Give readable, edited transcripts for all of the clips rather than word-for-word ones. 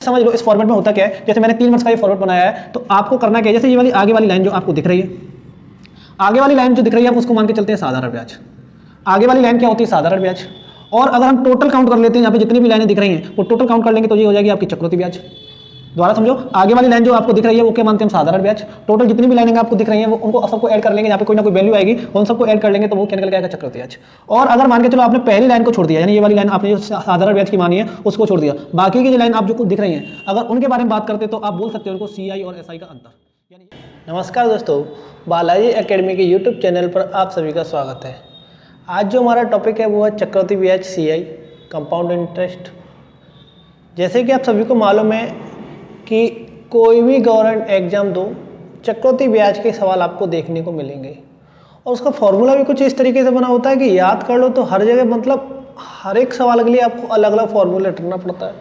समझ लो इस फॉर्मेट में होता क्या है, जैसे मैंने 3 मंथ्स का ये फॉर्मेट बनाया है, तो आपको करना क्या है, जैसे ये वाली आगे वाली लाइन जो आपको दिख रही है, आगे वाली लाइन जो दिख रही है आप उसको मान के चलते हैं साधारण ब्याज। आगे वाली लाइन क्या होती है, साधारण ब्याज। और अगर हम टोटल काउंट कर लेते हैं, यहाँ पे जितनी भी लाइनें दिख रही हैं वो टोटल काउंट कर लेंगे तो ये हो जाएगी आपकी चक्रवृद्धि ब्याज। दोबारा समझो, आगे वाली लाइन जो आपको दिख रही है वो क्या मानते हैं हम, साधारण ब्याज। टोटल जितनी भी लाइनें आपको दिख रही हैं वो उनको सबको ऐड कर लेंगे, यहाँ पे कोई ना कोई वैल्यू आएगी, उन सबको ऐड कर लेंगे तो वो क्या निकल के आएगा, चक्रवृद्धि ब्याज। और अगर मान के चलो आपने पहली लाइन को छोड़ दिया, यानी ये वाली लाइन आपने जो साधारण ब्याज की मानी है उसको छोड़ दिया, बाकी की जो लाइन आप जो दिख रही हैं अगर उनके बारे में बात करते तो आप बोल सकते हो उनको CI और SI का अंतर। नमस्कार दोस्तों, बालाजी एकेडमी के यूट्यूब चैनल पर आप सभी का स्वागत है। आज जो हमारा टॉपिक है वो है चक्रवृद्धि ब्याज, CI, कंपाउंड इंटरेस्ट। जैसे कि आप सभी को मालूम है कि कोई भी गवर्नमेंट एग्जाम दो, चक्रवृद्धि ब्याज के सवाल आपको देखने को मिलेंगे और उसका फॉर्मूला भी कुछ इस तरीके से बना होता है कि याद कर लो तो हर जगह मतलब हर एक सवाल के लिए आपको अलग अलग फॉर्मूला रटना पड़ता है।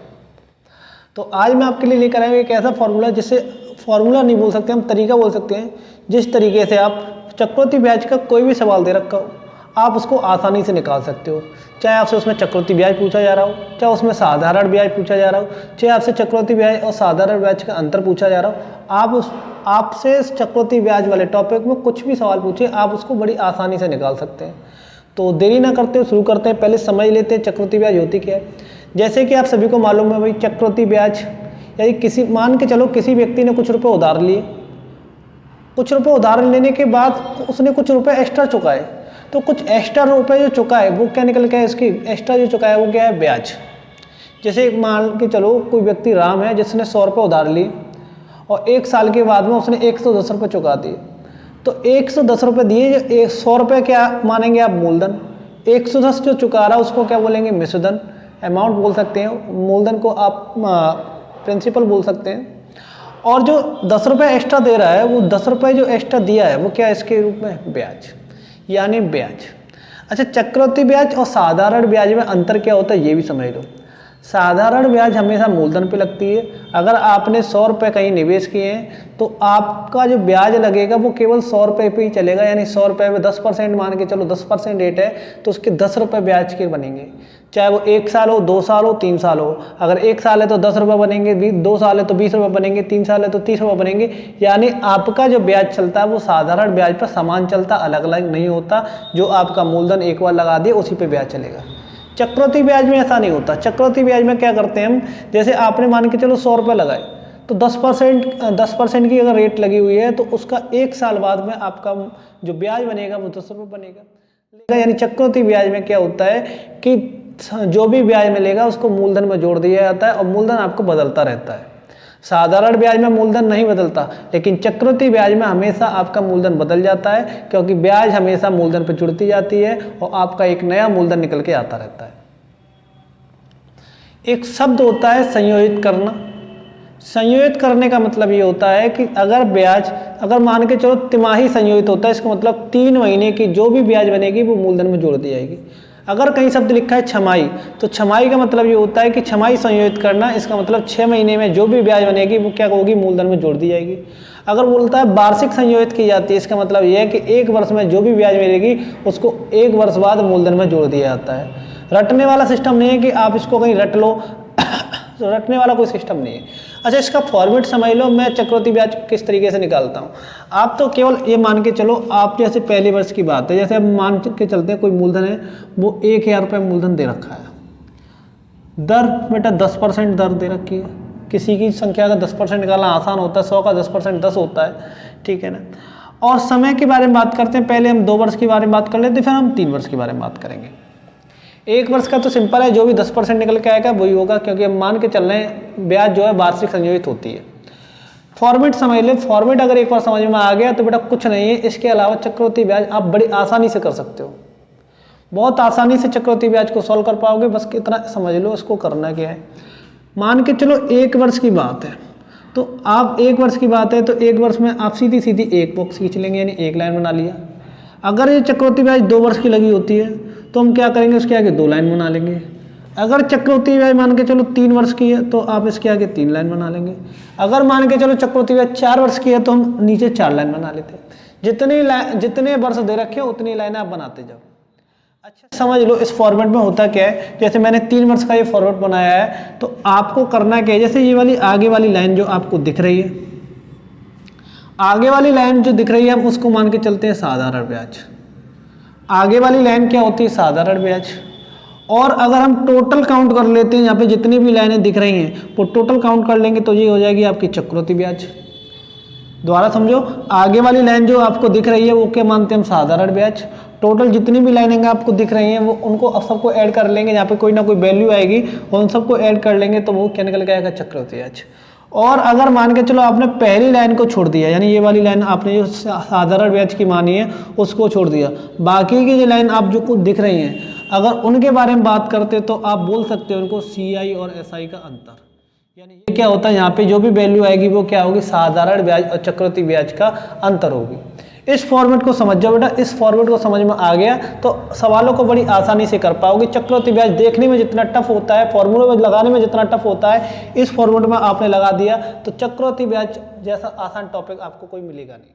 तो आज मैं आपके लिए लेकर आया हूँ एक ऐसा फॉर्मूला, जिसे फॉर्मूला नहीं बोल सकते हम, तरीका बोल सकते हैं, जिस तरीके से आप चक्रवृद्धि ब्याज का कोई भी सवाल दे रखा हो आप उसको आसानी से निकाल सकते हो। चाहे आपसे उसमें चक्रवृद्धि ब्याज पूछा जा रहा हो, चाहे उसमें साधारण ब्याज पूछा जा रहा हो, चाहे आपसे चक्रवृद्धि ब्याज और साधारण ब्याज का अंतर पूछा जा रहा हो, आपसे चक्रवृद्धि ब्याज वाले टॉपिक में कुछ भी सवाल पूछे आप उसको बड़ी आसानी से निकाल सकते हैं। तो देरी ना करते हुए शुरू करते हैं। पहले समझ लेते हैं चक्रवृद्धि ब्याज होती क्या है। जैसे कि आप सभी को मालूम है भाई, चक्रवृद्धि ब्याज यदि किसी मान के चलो किसी व्यक्ति ने कुछ रुपए उधार लिए, कुछ रुपए उधार लेने के बाद उसने कुछ रुपए एक्स्ट्रा चुकाए, तो कुछ एक्स्ट्रा रुपए जो चुकाए वो क्या निकल के है, इसकी एक्स्ट्रा जो चुकाया वो क्या है, ब्याज। जैसे मान के चलो कोई व्यक्ति राम है जिसने 100 रुपये उधार लिए और 1 साल के बाद में उसने 110 रुपये चुका दिए, तो 110 रुपये दिए, 100 रुपये क्या मानेंगे आप, मूलधन। 110 जो चुका रहा है उसको क्या बोलेंगे, मिश्रधन, अमाउंट बोल सकते हैं। मूलधन को आप प्रिंसिपल बोल सकते हैं। और जो 10 रुपये एक्स्ट्रा दे रहा है वो 10 रुपये जो एक्स्ट्रा दिया है वो क्या है, इसके रूप में ब्याज, यानी ब्याज। अच्छा, चक्रवृद्धि ब्याज और साधारण ब्याज में अंतर क्या होता है ये भी समझ लो। साधारण ब्याज हमेशा मूलधन पे लगती है। अगर आपने 100 रुपये कहीं निवेश किए हैं तो आपका जो ब्याज लगेगा वो केवल 100 रुपये पे ही चलेगा, यानी 100 रुपये में 10% मान के चलो 10% रेट है तो उसके 10 रुपये ब्याज के बनेंगे। चाहे वो 1 साल हो, 2 साल हो, 3 साल हो। अगर 1 साल है तो 10 रुपये बनेंगे, 2 साल है तो 20 रुपये बनेंगे, 3 साल है तो 30 रुपये बनेंगे। यानी आपका जो ब्याज चलता है वो साधारण ब्याज पर समान चलता, अलग अलग नहीं होता। जो आपका मूलधन एक बार लगा दिए उसी पे ब्याज चलेगा। चक्रवृद्धि ब्याज में ऐसा नहीं होता। चक्रवृद्धि ब्याज में क्या करते हैं हम, जैसे आपने मान के चलो 100 रुपये लगाए तो 10% की अगर रेट लगी हुई है तो उसका 1 साल बाद में आपका जो ब्याज बनेगा वो 10 रुपये बनेगा। यानी चक्रवृद्धि ब्याज में क्या होता है कि जो भी ब्याज मिलेगा उसको मूलधन में जोड़ दिया जाता है और मूलधन आपको बदलता रहता है। साधारण ब्याज में मूलधन नहीं बदलता, लेकिन चक्रवृद्धि ब्याज में हमेशा आपका मूलधन बदल जाता है, क्योंकि ब्याज हमेशा मूलधन पर जुड़ती जाती है और आपका एक नया मूलधन निकल के आता रहता है। एक शब्द होता है संयोजित करना। संयोजित करने का मतलब ये होता है कि अगर मान के चलो तिमाही संयोजित होता है, इसका मतलब 3 महीने की जो भी ब्याज बनेगी वो मूलधन में जोड़ दी जाएगी। अगर कहीं शब्द लिखा है छमाही, तो छमाही का मतलब ये होता है कि छमाही संयोजित करना, इसका मतलब 6 महीने में जो भी ब्याज बनेगी वो क्या होगी, मूलधन में जोड़ दी जाएगी। अगर बोलता है वार्षिक संयोजित की जाती है, इसका मतलब ये है कि 1 वर्ष में जो भी ब्याज मिलेगी उसको 1 वर्ष बाद मूलधन में जोड़ दिया जाता है। रटने वाला सिस्टम नहीं है कि आप इसको कहीं रट लो तो रटने वाला कोई सिस्टम नहीं है। अच्छा, इसका फॉर्मेट समझ लो, मैं चक्रवृद्धि ब्याज किस तरीके से निकालता हूँ। आप तो केवल ये मान के चलो, आप जैसे पहले वर्ष की बात है, जैसे अब मान के चलते हैं कोई मूलधन है, वो 1000 रुपये मूलधन दे रखा है। दर बेटा 10% दर दे रखी है। किसी की संख्या का 10% निकालना आसान होता है, 100 का 10% 10 होता है, ठीक है ना। और समय के बारे में बात करते हैं। पहले हम 2 वर्ष के बारे में बात कर लेते, फिर हम 3 वर्ष के बारे में बात करेंगे। 1 वर्ष का तो सिंपल है, जो भी 10% निकल के आएगा वही होगा, क्योंकि हम मान के चल रहे हैं ब्याज जो है वार्षिक संयोजित होती है। फॉर्मेट समझ ले। फॉर्मेट अगर एक बार समझ में आ गया तो बेटा कुछ नहीं है। इसके अलावा चक्रवृद्धि ब्याज आप बड़ी आसानी से कर सकते हो, बहुत आसानी से चक्रवृद्धि ब्याज को सॉल्व कर पाओगे। बस इतना समझ लो इसको करना क्या है। मान के चलो 1 वर्ष की बात है, तो आप 1 वर्ष की बात है तो 1 वर्ष में आप सीधी सीधी एक बॉक्स खींच लेंगे, यानी एक लाइन बना लिया। अगर ये चक्रवृद्धि ब्याज 2 वर्ष की लगी होती है तो हम क्या करेंगे, उसके आगे 2 लाइन बना लेंगे। अगर चक्रवृद्धि ब्याज मान के चलो 3 वर्ष की है तो आप इसके आगे 3 लाइन बना लेंगे। अगर मान के चलो चक्रवृद्धि ब्याज 4 वर्ष की है तो हम नीचे 4 लाइन बना लेते हैं। जितने वर्ष दे रखे हो उतनी लाइनें आप बनाते जाओ। अच्छा समझ लो इस फॉर्मेट में होता क्या है। जैसे मैंने 3 वर्ष का ये फॉर्मेट बनाया है, तो आपको करना क्या है, जैसे ये वाली आगे वाली लाइन जो आपको दिख रही है, आगे वाली लाइन जो दिख रही है हम उसको मान के चलते हैं साधारण ब्याज। आगे वाली लाइन क्या होती है, साधारण ब्याज। और अगर हम टोटल काउंट कर लेते हैं, यहाँ पे जितनी भी लाइनें दिख रही हैं वो टोटल काउंट कर लेंगे तो ये हो जाएगी आपकी चक्रवृद्धि ब्याज। दोबारा समझो, आगे वाली लाइन जो आपको दिख रही है वो क्या मानते हैं हम, साधारण ब्याज। टोटल जितनी भी लाइनें आपको दिख रही हैं वो उनको सबको ऐड कर लेंगे, यहाँ पे कोई ना कोई वैल्यू आएगी और उन सबको ऐड कर लेंगे तो वो क्या निकल के आएगा, चक्रवृद्धि ब्याज। और अगर मान के चलो आपने पहली लाइन को छोड़ दिया, यानी ये वाली लाइन आपने जो साधारण ब्याज की मानी है उसको छोड़ दिया, बाकी की जो लाइन आप जो कुछ दिख रही हैं अगर उनके बारे में बात करते तो आप बोल सकते हो उनको CI और SI का अंतर। यानी ये क्या होता है, यहाँ पे जो भी वैल्यू आएगी वो क्या होगी, साधारण ब्याज और चक्रवृद्धि ब्याज का अंतर होगी। इस फॉर्मेट को समझ जाओ बेटा, इस फॉर्मेट को समझ में आ गया तो सवालों को बड़ी आसानी से कर पाओगे। चक्रवृद्धि ब्याज देखने में जितना टफ होता है, फॉर्मूले में लगाने में जितना टफ होता है, इस फॉर्मेट में आपने लगा दिया तो चक्रवृद्धि ब्याज जैसा आसान टॉपिक आपको कोई मिलेगा नहीं।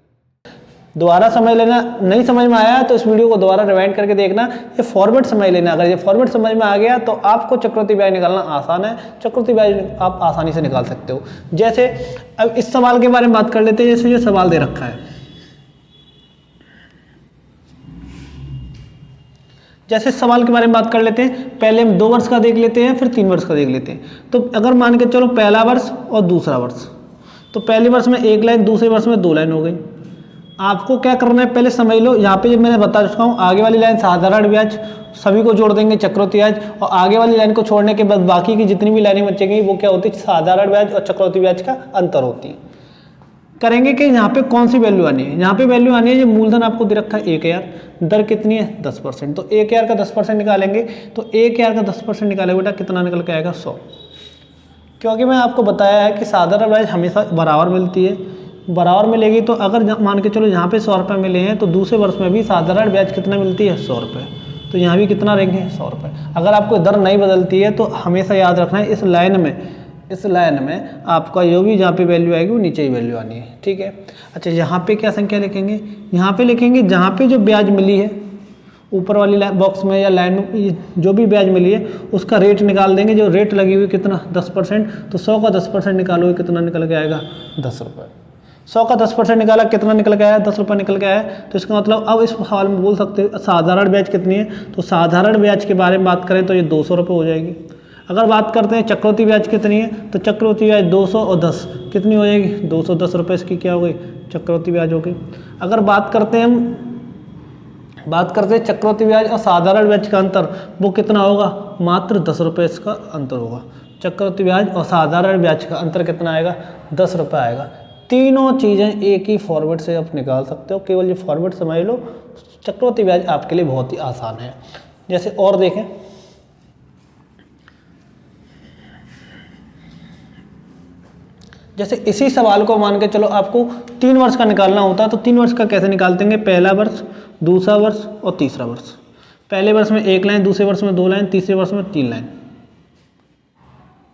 दोबारा समझ लेना, नहीं समझ में आया तो इस वीडियो को दोबारा रिवाइंड करके देखना, ये फॉर्मेट समझ लेना। अगर ये फॉर्मेट समझ में आ गया तो आपको चक्रवृद्धि ब्याज निकालना आसान है, चक्रवृद्धि ब्याज आप आसानी से निकाल सकते हो। जैसे अब इस सवाल के बारे में बात कर लेते हैं। जैसे ये सवाल दे रखा है, जैसे सवाल के बारे में बात कर लेते हैं, पहले हम 2 वर्ष का देख लेते हैं फिर 3 वर्ष का देख लेते हैं। तो अगर मान के चलो पहला वर्ष और दूसरा वर्ष, तो पहले वर्ष में 1 लाइन, दूसरे वर्ष में 2 लाइन हो गई। आपको क्या करना है, पहले समझ लो, यहाँ पे जब मैंने बता चुका हूँ आगे वाली लाइन साधारण ब्याज, सभी को जोड़ देंगे चक्रवृद्धि ब्याज, और आगे वाली लाइन को छोड़ने के बाद बाकी की जितनी भी लाइनें बचेंगी वो क्या होती है, साधारण ब्याज और चक्रवृद्धि ब्याज का अंतर होती है। करेंगे कि यहाँ पे कौन सी वैल्यू आनी है, यहाँ पे वैल्यू आनी है, ये मूलधन आपको दे रखा है 1000, दर कितनी है 10%, तो 1000 का 10% निकालेंगे तो 1000 का 10% निकालेंगे बेटा कितना निकल के आएगा 100। क्योंकि मैं आपको बताया है कि साधारण ब्याज हमेशा बराबर मिलती है, बराबर मिलेगी तो अगर मान के चलो यहाँ पे 100 रुपये मिले हैं तो दूसरे वर्ष में भी साधारण ब्याज कितना मिलती है 100 रुपये, तो यहाँ भी कितना रहेंगे 100 रुपये। अगर आपको दर नहीं बदलती है तो हमेशा याद रखना है इस लाइन में आपका जो भी जहाँ पे वैल्यू आएगी वो नीचे ही वैल्यू आनी है, ठीक है। अच्छा यहाँ पे क्या संख्या लिखेंगे, यहाँ पे लिखेंगे जहाँ पे जो ब्याज मिली है ऊपर वाली बॉक्स में या लाइन में जो भी ब्याज मिली है उसका रेट निकाल देंगे, जो रेट लगी हुई कितना 10%, तो 100 का 10% निकालोगे कितना निकल के आएगा 10 रुपये। 100 का 10% निकाला कितना निकल के आया 10 रुपये निकल के आया। तो इसका मतलब अब इस सवाल में बोल सकते हो साधारण ब्याज कितनी है, तो साधारण ब्याज के बारे में बात करें तो ये 200 रुपये हो जाएगी। अगर बात करते हैं चक्रवृद्धि ब्याज कितनी है, तो चक्रवृद्धि ब्याज 200 और 10 कितनी हो जाएगी 210 रुपये, इसकी क्या हो गई चक्रवृद्धि ब्याज हो गई। अगर बात करते हैं चक्रवृद्धि ब्याज और साधारण ब्याज का अंतर, वो कितना होगा मात्र 10 रुपये इसका अंतर होगा। चक्रवृद्धि ब्याज और साधारण ब्याज का अंतर कितना आएगा 10 रुपये आएगा। तीनों चीज़ें एक ही फॉर्मेट से आप निकाल सकते हो, केवल ये फॉर्मेट समझ लो, चक्रवृद्धि ब्याज आपके लिए बहुत ही आसान है। जैसे और देखें, जैसे इसी सवाल को मान के चलो आपको 3 वर्ष का निकालना होता है, तो 3 वर्ष का कैसे निकालते हैं, पहला वर्ष, दूसरा वर्ष और तीसरा वर्ष। पहले वर्ष में 1 लाइन, दूसरे वर्ष में 2 लाइन, तीसरे वर्ष में 3 लाइन।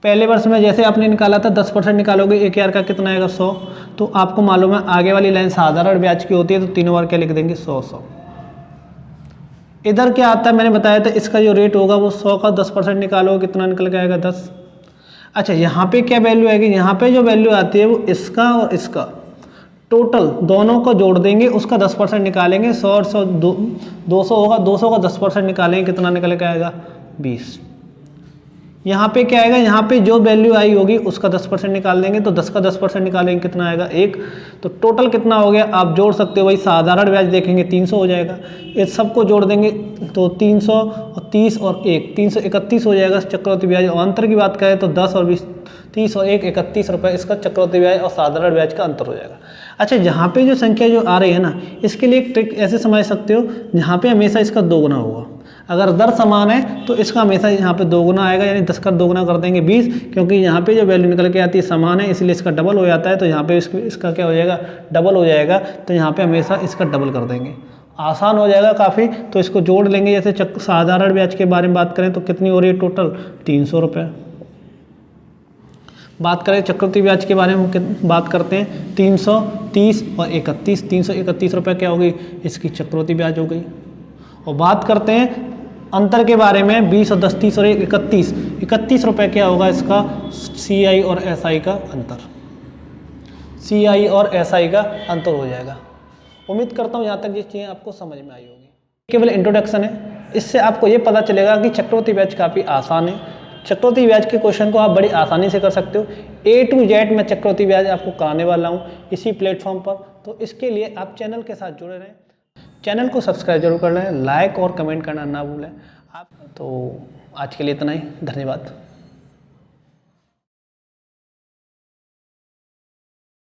पहले वर्ष में जैसे आपने निकाला था 10% निकालोगे 1000 का कितना आएगा 100, तो आपको मालूम है आगे वाली लाइन साधारण ब्याज की होती है, तो तीनों बार क्या लिख देंगे 100। इधर क्या आता है मैंने बताया था, इसका जो रेट होगा वो 100 का 10% निकालोगे कितना निकल के आएगा 10। अच्छा यहाँ पे क्या वैल्यू आएगी, यहाँ पे जो वैल्यू आती है वो इसका और इसका टोटल दोनों को जोड़ देंगे, उसका 10% निकालेंगे। 100 और 100 200 होगा, 200 का 10% निकालेंगे कितना निकल के आएगा 20। यहाँ पे क्या आएगा, यहाँ पे जो वैल्यू आई होगी उसका 10% निकाल देंगे, तो 10 का 10% निकालेंगे कितना आएगा 1। तो टोटल कितना हो गया आप जोड़ सकते हो, वही साधारण ब्याज देखेंगे 300 हो जाएगा, ये सबको जोड़ देंगे तो 330 और 1 331 हो जाएगा चक्रवृद्धि ब्याज। और अंतर की बात करें तो 10 और 20 30 और 1 31 रुपये इसका चक्रवृद्धि ब्याज और साधारण ब्याज का अंतर हो जाएगा। अच्छा यहाँ पे जो संख्या जो आ रही है ना, इसके लिए एक ट्रिक ऐसे समझ सकते हो, यहाँ पे हमेशा इसका 2 गुना होगा। अगर दर समान है तो इसका हमेशा यहाँ पे 2 गुना आएगा, यानी 10 का 2 गुना कर देंगे 20, क्योंकि यहाँ पे जो वैल्यू निकल के आती है समान है, इसलिए इसका डबल हो जाता है, तो यहाँ पे इसका क्या हो जाएगा डबल हो जाएगा, तो यहाँ पे हमेशा इसका डबल कर देंगे, आसान हो जाएगा काफ़ी। तो इसको जोड़ लेंगे, जैसे साधारण ब्याज के बारे में बात करें तो कितनी हो रही है टोटल 300 रुपये। बात करें चक्रवृद्धि ब्याज के बारे में बात करते हैं 330 और 31 331 रुपये क्या हो गई इसकी चक्रवृद्धि ब्याज हो गई। और बात करते हैं अंतर के बारे में 20 और 10 30 और 31 रुपये क्या होगा इसका CI और SI का अंतर, CI और SI का अंतर हो जाएगा। उम्मीद करता हूँ यहाँ तक ये चीज़ें आपको समझ में आई होगी। केवल इंट्रोडक्शन है, इससे आपको ये पता चलेगा कि चक्रवृद्धि ब्याज काफ़ी आसान है। चक्रवृद्धि ब्याज के क्वेश्चन को आप बड़ी आसानी से कर सकते हो। A to Z मैं चक्रवृद्धि ब्याज आपको कराने वाला हूँ इसी प्लेटफॉर्म पर, तो इसके लिए आप चैनल के साथ जुड़े रहें। चैनल को सब्सक्राइब जरूर कर लें, लाइक और कमेंट करना ना भूलें। आप तो आज के लिए इतना ही, धन्यवाद।